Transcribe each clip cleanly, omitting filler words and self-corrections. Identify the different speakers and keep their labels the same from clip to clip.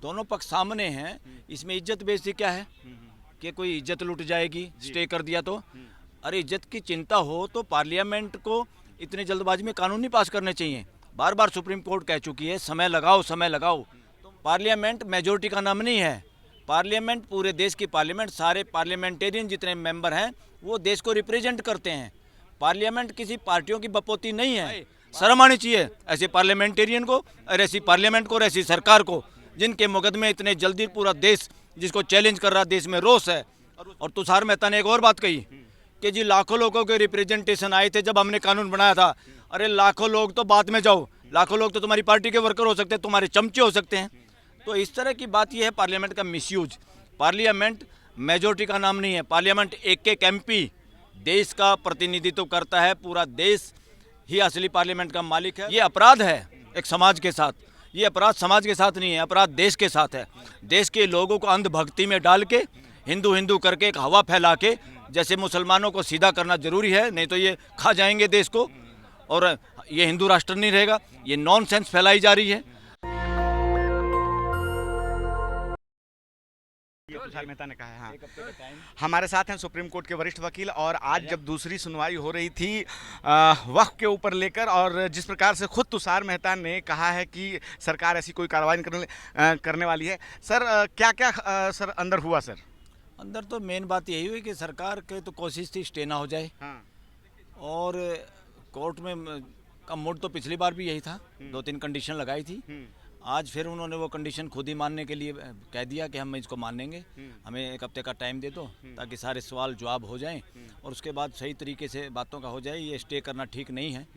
Speaker 1: दोनों पक्ष सामने हैं। इसमें इज्जत बेइज्जती क्या है कि कोई इज्जत लुट जाएगी स्टे कर दिया तो? अरे इज्जत की चिंता हो तो पार्लियामेंट को इतनी जल्दबाजी में कानून नहीं पास करने चाहिए। बार बार सुप्रीम कोर्ट कह चुकी है समय लगाओ समय लगाओ। पार्लियामेंट मेजोरिटी का नाम नहीं है। पार्लियामेंट पूरे देश की पार्लियामेंट, सारे पार्लियामेंटेरियन जितने मेंबर हैं वो देश को रिप्रेजेंट करते हैं। पार्लियामेंट किसी पार्टियों की बपोती नहीं है। शर्म आनी चाहिए ऐसे पार्लियामेंटेरियन को और ऐसी पार्लियामेंट को और ऐसी सरकार को, जिनके मुकदमे इतने जल्दी पूरा देश जिसको चैलेंज कर रहा, देश में रोष है। और तुषार मेहता ने एक और बात कही कि जी लाखों लोगों के रिप्रेजेंटेशन आए थे जब हमने कानून बनाया था। अरे लाखों लोग तो बाद में जाओ, लाखों लोग तो तुम्हारी पार्टी के वर्कर हो सकते हैं, तुम्हारे चमचे हो सकते हैं। तो इस तरह की बात यह है पार्लियामेंट का मिसयूज। पार्लियामेंट मेजोरिटी का नाम नहीं है। पार्लियामेंट एक एक एमपी देश का प्रतिनिधित्व करता है। पूरा देश ही असली पार्लियामेंट का मालिक है। ये अपराध है एक समाज के साथ। ये अपराध समाज के साथ नहीं है, अपराध देश के साथ है। देश के लोगों को अंधभक्ति में डाल के हिंदू हिंदू करके एक हवा फैला के जैसे मुसलमानों को सीधा करना जरूरी है, नहीं तो ये खा जाएंगे देश को और ये हिंदू राष्ट्र नहीं रहेगा। ये नॉनसेंस फैलाई जा रही है।
Speaker 2: तुषार मेहता ने कहा है। हाँ, हमारे साथ हैं सुप्रीम कोर्ट के वरिष्ठ वकील। और आज जब दूसरी सुनवाई हो रही थी वक्फ के ऊपर लेकर, और जिस प्रकार से खुद तुषार मेहता ने कहा है कि सरकार ऐसी कोई कार्रवाई नहीं करने वाली है, सर क्या क्या सर अंदर हुआ? सर
Speaker 1: अंदर तो मेन बात यही हुई कि सरकार के तो कोशिश थी स्टे ना हो जाए।
Speaker 2: हाँ।
Speaker 1: और कोर्ट में का मूड तो पिछली बार भी यही था, 2-3 कंडीशन लगाई थी। आज फिर उन्होंने वो कंडीशन खुद ही मानने के लिए कह दिया कि हम इसको मानेंगे, हमें 1 हफ्ते का टाइम दे दो ताकि सारे सवाल जवाब हो जाएं और उसके बाद सही तरीके से बातों का हो जाए। ये स्टे करना ठीक नहीं है।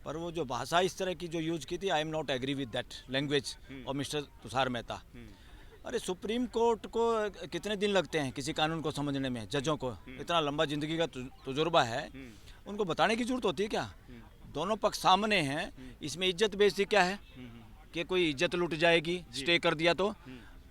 Speaker 1: पर वो जो भाषा इस तरह की जो यूज की थी, I am not agree with that language और मिस्टर तुषार मेहता। अरे सुप्रीम कोर्ट को कितने दिन लगते हैं किसी कानून को समझने में? जजों को इतना लंबा जिंदगी का तजुर्बा है, उनको बताने की जरूरत होती है क्या? दोनों पक्ष सामने हैं। इसमें इज्जत बेइज्जती क्या है कि कोई इज्जत लुट जाएगी स्टे कर दिया तो?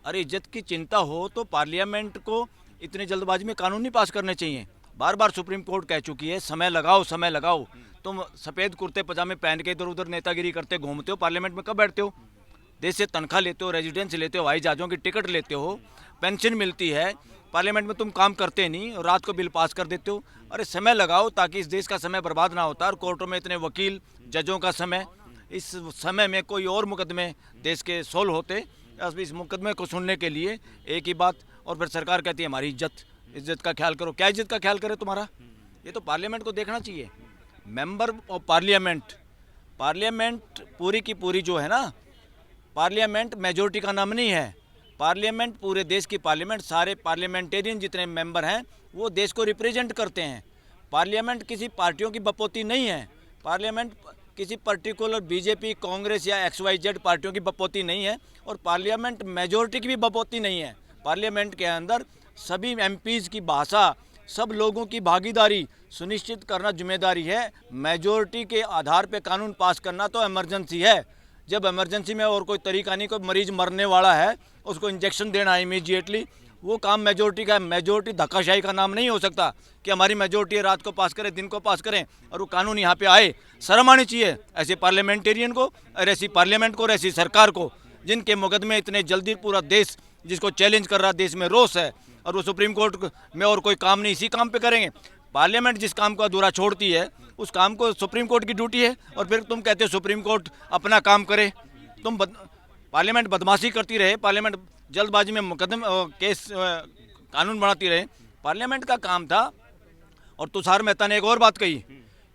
Speaker 1: अरे इज्जत की चिंता हो तो पार्लियामेंट को इतनी जल्दबाजी में कानून नहीं पास करने चाहिए। बार बार सुप्रीम कोर्ट कह चुकी है समय लगाओ समय लगाओ। तुम सफ़ेद कुर्ते पजामे पहन के इधर उधर नेतागिरी करते घूमते हो, पार्लियामेंट में कब बैठते हो? देश से तनख्वाह लेते हो, रेजिडेंस लेते हो, हवाई जहाज़ों की टिकट लेते हो, पेंशन मिलती है। पार्लियामेंट में तुम काम करते नहीं और रात को बिल पास कर देते हो। अरे समय लगाओ ताकि इस देश का समय बर्बाद ना होता। और कोर्टों में इतने वकील, जजों का समय, इस समय में कोई और मुकदमे देश के सोल्व होते। इस मुकदमे को सुनने के लिए एक ही बात, और फिर सरकार कहती है हमारी इज्जत का ख्याल करो। क्या इज्जत का ख्याल करे तुम्हारा? ये तो पार्लियामेंट को देखना चाहिए। मेंबर ऑफ पार्लियामेंट पूरी की पूरी जो है ना, पार्लियामेंट मेजोरिटी का नाम नहीं है। पार्लियामेंट पूरे देश की पार्लियामेंट, सारे पार्लियामेंटेरियन जितने मेंबर हैं वो देश को रिप्रेजेंट करते हैं। पार्लियामेंट किसी पार्टियों की बपोती नहीं है। पार्लियामेंट किसी पर्टिकुलर बीजेपी, कांग्रेस या XYZ पार्टियों की बपोती नहीं है। और पार्लियामेंट मेजोरिटी की भी बपोती नहीं है। पार्लियामेंट के अंदर सभी MPs की भाषा, सब लोगों की भागीदारी सुनिश्चित करना जिम्मेदारी है। मेजोरिटी के आधार पर कानून पास करना तो इमरजेंसी है। जब इमरजेंसी में और कोई तरीका नहीं, कोई मरीज मरने वाला है, उसको इंजेक्शन देना है इमीडिएटली, वो काम मेजोरिटी का है। मेजोरिटी धक्काशाही का नाम नहीं हो सकता कि हमारी मेजोरिटी रात को पास करे, दिन को पास करें और वो कानून यहाँ पे आए। शर्म आनी चाहिए ऐसे पार्लियामेंटेरियन को और ऐसी पार्लियामेंट को और ऐसी सरकार को, जिनके मुकदमे इतने जल्दी पूरा देश जिसको चैलेंज कर रहा, देश में रोष है। और वो सुप्रीम कोर्ट में और कोई काम नहीं, इसी काम पर करेंगे। पार्लियामेंट जिस काम को अधूरा छोड़ती है उस काम को सुप्रीम कोर्ट की ड्यूटी है। और फिर तुम कहते हो सुप्रीम कोर्ट अपना काम करे। पार्लियामेंट बदमाशी करती रहे, पार्लियामेंट जल्दबाजी में मुकदमे केस कानून बनाती रहे। पार्लियामेंट का काम था। और तुषार मेहता ने एक और बात कही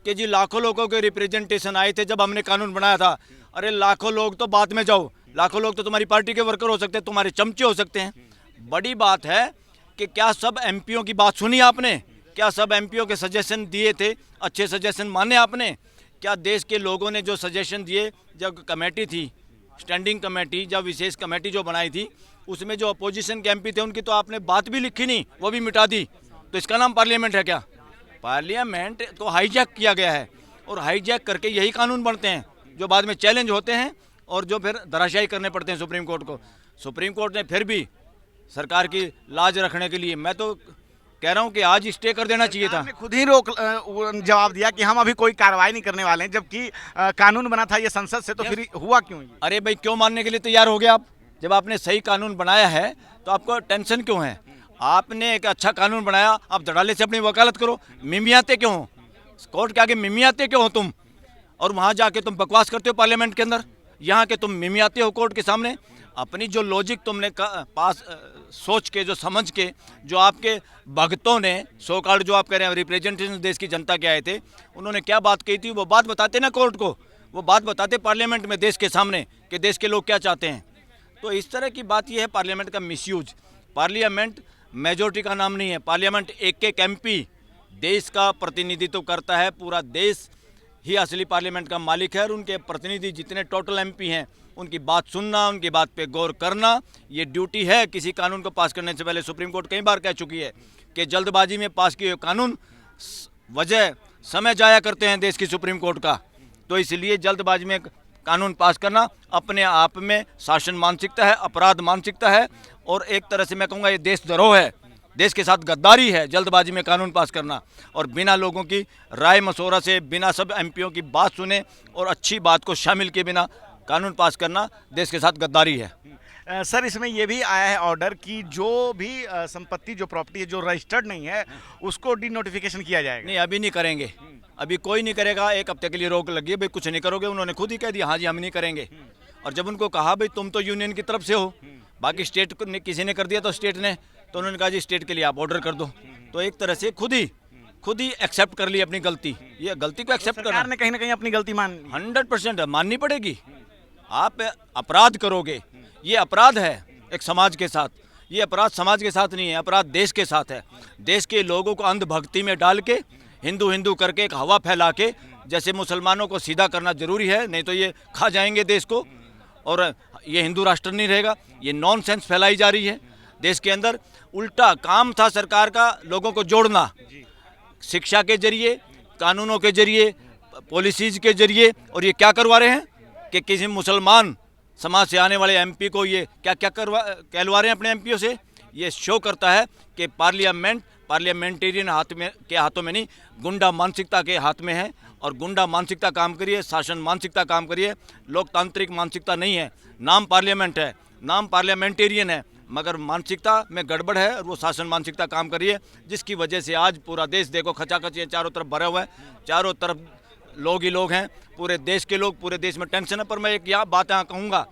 Speaker 1: कि जी लाखों लोगों के रिप्रेजेंटेशन आए थे जब हमने कानून बनाया था। अरे लाखों लोग तो बाद में जाओ, लाखों लोग तो तुम्हारी पार्टी के वर्कर हो सकते हैं, तुम्हारे चमचे हो सकते हैं। बड़ी बात है कि क्या सब MPओं की बात सुनी आपने? क्या सब MPओं के सजेशन दिए थे? अच्छे सजेशन माने आपने? क्या देश के लोगों ने जो सजेशन दिए, जब कमेटी थी, स्टैंडिंग कमेटी, जब विशेष कमेटी जो बनाई थी, उसमें जो अपोजिशन के MP थे उनकी तो आपने बात भी लिखी नहीं, वो भी मिटा दी। तो इसका नाम पार्लियामेंट है क्या? पार्लियामेंट तो हाईजैक किया गया है और हाईजैक करके यही कानून बनते हैं जो बाद में चैलेंज होते हैं और जो फिर धराशायी करने पड़ते हैं सुप्रीम कोर्ट को। सुप्रीम कोर्ट ने फिर भी सरकार की लाज रखने के लिए, मैं तो कह रहा हूं कि आज स्टे कर देना चाहिए था।
Speaker 2: खुद ही जवाब दिया कि हम अभी कोई कार्रवाई नहीं करने वाले हैं, जबकि कानून बना था ये संसद से, तो फिर हुआ क्यों?
Speaker 1: अरे भाई क्यों मानने के लिए तैयार हो गए आप? जब आपने सही कानून बनाया है तो आपको टेंशन क्यों है? आपने एक अच्छा कानून बनाया, आप धड़ाले से अपनी वकालत करो। मिमियाते क्यों हो? कोर्ट के आगे मिमियाते क्यों हो तुम? और वहाँ जाके तुम बकवास करते हो पार्लियामेंट के अंदर। यहाँ के तुम मिमियाते हो कोर्ट के सामने। अपनी जो लॉजिक तुमने पास सोच के, जो समझ के, जो आपके भक्तों ने सो कॉल्ड, जो आप कह रहे हैं रिप्रेजेंटेशन देश की जनता के आए थे, उन्होंने क्या बात कही थी वो बात बताते ना कोर्ट को, वो बात बताते पार्लियामेंट में देश के सामने कि देश के लोग क्या चाहते हैं। तो इस तरह की बात यह है पार्लियामेंट का मिसयूज। पार्लियामेंट मेजोरिटी का नाम नहीं है। पार्लियामेंट एक एक एमपी देश का प्रतिनिधित्व करता है। पूरा देश ही असली पार्लियामेंट का मालिक है और उनके प्रतिनिधि जितने टोटल एमपी हैं उनकी बात सुनना, उनकी बात पे गौर करना, ये ड्यूटी है। किसी कानून को पास करने से पहले सुप्रीम कोर्ट कई बार कह चुकी है कि जल्दबाजी में पास किए हुए कानून वजह समय जाया करते हैं देश की सुप्रीम कोर्ट का। तो इसलिए जल्दबाजी में कानून पास करना अपने आप में शासन मानसिकता है, अपराध मानसिकता है, और एक तरह से मैं कहूँगा ये देशद्रोह है, देश के साथ गद्दारी है जल्दबाजी में कानून पास करना। और बिना लोगों की राय मशवरा से, बिना सब एमपीओं की बात सुने और अच्छी बात को शामिल किए बिना कानून पास करना देश के साथ गद्दारी है।
Speaker 2: सर, इसमें ये भी आया है ऑर्डर कि जो भी संपत्ति, जो प्रॉपर्टी है जो रजिस्टर्ड नहीं है उसको डी नोटिफिकेशन किया जाएगा।
Speaker 1: नहीं, अभी नहीं करेंगे, अभी कोई नहीं करेगा। एक हफ्ते के लिए रोक लगी है, भाई कुछ नहीं करोगे। उन्होंने खुद ही कह दिया हाँ जी हम नहीं करेंगे। और जब उनको कहा भाई तुम तो यूनियन की तरफ से हो, बाकी स्टेट ने किसी ने कर दिया तो स्टेट ने, तो उन्होंने कहा जी स्टेट के लिए आप ऑर्डर कर दो। तो एक तरह से खुद ही एक्सेप्ट कर ली अपनी गलती। ये गलती को एक्सेप्ट करना,
Speaker 2: सरकार ने कहीं ना कहीं अपनी गलती मान
Speaker 1: 100% माननी पड़ेगी। आप अपराध करोगे, ये अपराध है एक समाज के साथ। ये अपराध समाज के साथ नहीं है, अपराध देश के साथ है। देश के लोगों को अंधभक्ति में डाल के, हिंदू हिंदू करके एक हवा फैला के, जैसे मुसलमानों को सीधा करना जरूरी है, नहीं तो ये खा जाएंगे देश को और ये हिंदू राष्ट्र नहीं रहेगा। ये नॉनसेंस फैलाई जा रही है देश के अंदर। उल्टा काम था सरकार का लोगों को जोड़ना, शिक्षा के जरिए, कानूनों के जरिए, पॉलिसीज के जरिए। और ये क्या करवा रहे हैं कि किसी मुसलमान समाज से आने वाले एमपी को ये क्या क्या कहलवा रहे हैं अपने एमपीओ से। ये शो करता है कि पार्लियामेंटेरियन के हाथों में नहीं, गुंडा मानसिकता के हाथ में है। और गुंडा मानसिकता काम करिए, शासन मानसिकता काम करिए, लोकतांत्रिक मानसिकता नहीं है। नाम पार्लियामेंट है, नाम पार्लियामेंटेरियन है, मगर मानसिकता में गड़बड़ है और वो शासन मानसिकता काम करिए, जिसकी वजह से आज पूरा देश देखो खचाखच ये चारों तरफ भरा हुआ है। चारों तरफ लोग ही लोग हैं, पूरे देश के लोग, पूरे देश में टेंशन है। पर मैं एक यहाँ बात यहाँ कहूँगा,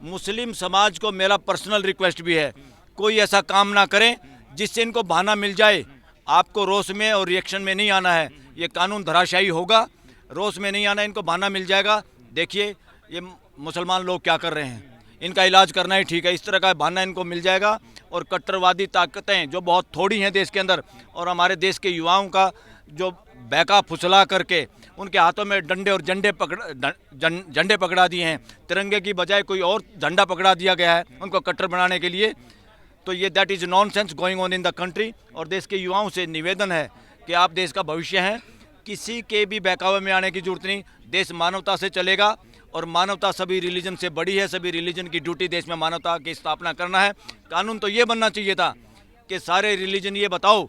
Speaker 1: मुस्लिम समाज को मेरा पर्सनल रिक्वेस्ट भी है, कोई ऐसा काम ना करें जिससे इनको बहाना मिल जाए। आपको रोष में और रिएक्शन में नहीं आना है, ये कानून धराशायी होगा। रोष में नहीं आना, इनको बहाना मिल जाएगा। देखिए ये मुसलमान लोग क्या कर रहे हैं, इनका इलाज करना ही ठीक है, इस तरह का बहाना इनको मिल जाएगा। और कट्टरवादी ताकतें जो बहुत थोड़ी हैं देश के अंदर, और हमारे देश के युवाओं का जो बैका फुसला करके उनके हाथों में डंडे और झंडे पकड़ा दिए हैं, तिरंगे की बजाय कोई और झंडा पकड़ा दिया गया है उनको कट्टर बनाने के लिए। तो ये that is nonsense going on in the country. और देश के युवाओं से निवेदन है कि आप देश का भविष्य हैं, किसी के भी बहकावे में आने की जरूरत नहीं। देश मानवता से चलेगा और मानवता सभी रिलीजन से बड़ी है। सभी रिलीजन की ड्यूटी देश में मानवता की स्थापना करना है। कानून तो ये बनना चाहिए था कि सारे रिलीजन ये बताओ,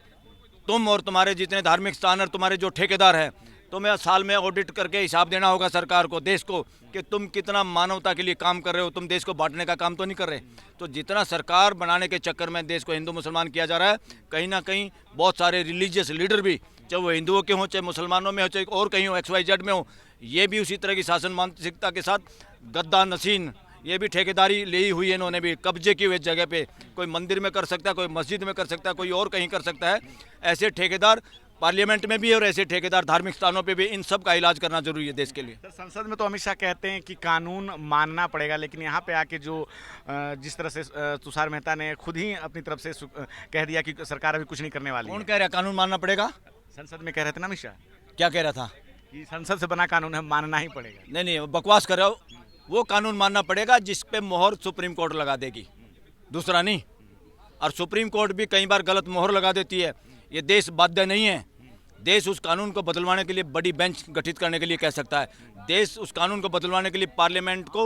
Speaker 1: तुम और तुम्हारे जितने धार्मिक स्थान और तुम्हारे जो ठेकेदार हैं, तुम्हें साल में ऑडिट करके हिसाब देना होगा सरकार को, देश को, कि तुम कितना मानवता के लिए काम कर रहे हो। तुम देश को बांटने का काम तो नहीं कर रहे। तो जितना सरकार बनाने के चक्कर में देश को हिंदू मुसलमान किया जा रहा है, कहीं ना कहीं बहुत सारे रिलीजियस लीडर भी, चाहे वो हिंदुओं के हों, चाहे मुसलमानों में हो, चाहे और कहीं हो, XYZ में हो, ये भी उसी तरह की शासन मानसिकता के साथ गद्दा नसीन, ये भी ठेकेदारी ली हुई है। इन्होंने भी कब्जे की हुई जगह पे, कोई मंदिर में कर सकता है, कोई मस्जिद में कर सकता है, कोई और कहीं कर सकता है। ऐसे ठेकेदार पार्लियामेंट में भी है और ऐसे ठेकेदार धार्मिक स्थानों पे भी। इन सब का इलाज करना जरूरी है देश के लिए।
Speaker 2: सर, संसद में तो हमेशा कहते हैं कि कानून मानना पड़ेगा, लेकिन यहाँ पे आके जो जिस तरह से तुषार मेहता ने खुद ही अपनी तरफ से कह दिया कि सरकार अभी कुछ नहीं करने वाली
Speaker 1: कौन
Speaker 2: है।
Speaker 1: कह रहा है कानून मानना पड़ेगा?
Speaker 2: संसद में कह रहे थे ना अमित शाह,
Speaker 1: क्या कह रहा था
Speaker 2: कि संसद से बना कानून है, मानना ही पड़ेगा।
Speaker 1: नहीं नहीं, वो बकवास कर रहे हो। वो कानून मानना पड़ेगा जिस पे मोहर सुप्रीम कोर्ट लगा देगी, दूसरा नहीं। और सुप्रीम कोर्ट भी कई बार गलत मोहर लगा देती है। ये देश बाध्य नहीं है। देश उस कानून को बदलवाने के लिए बड़ी बेंच गठित करने के लिए कह सकता है। देश उस कानून को बदलवाने के लिए पार्लियामेंट को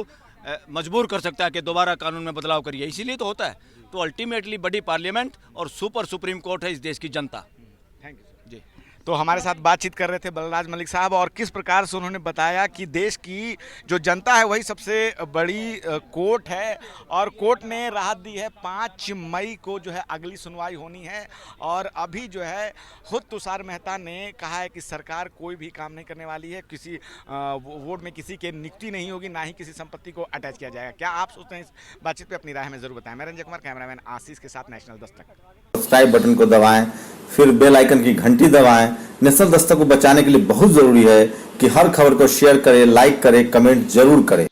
Speaker 1: मजबूर कर सकता है कि दोबारा कानून में बदलाव करिए। इसीलिए तो होता है। तो अल्टीमेटली बड़ी पार्लियामेंट और सुप्रीम कोर्ट है इस देश की जनता।
Speaker 2: थैंक यू
Speaker 1: जी।
Speaker 2: तो हमारे साथ बातचीत कर रहे थे बलराज मलिक साहब, और किस प्रकार से उन्होंने बताया कि देश की जो जनता है वही सबसे बड़ी कोर्ट है, और कोर्ट ने राहत दी है। 5 मई को जो है अगली सुनवाई होनी है, और अभी जो है खुद तुषार मेहता ने कहा है कि सरकार कोई भी काम नहीं करने वाली है, किसी वोट में किसी के नियुक्ति नहीं होगी, ना ही किसी संपत्ति को अटैच किया जाएगा। क्या आप सोचते हैं? इस बातचीत पे अपनी राय हमें जरूर बताएं। मैं रंजय कुमार, कैमरामैन आशीष के साथ, नेशनल दस्तक।
Speaker 3: सब्सक्राइब बटन को दबाएं, फिर बेल आइकन की घंटी दबाएं। नेशनल दस्तक को बचाने के लिए बहुत जरूरी है कि हर खबर को शेयर करें, लाइक करें, कमेंट जरूर करें।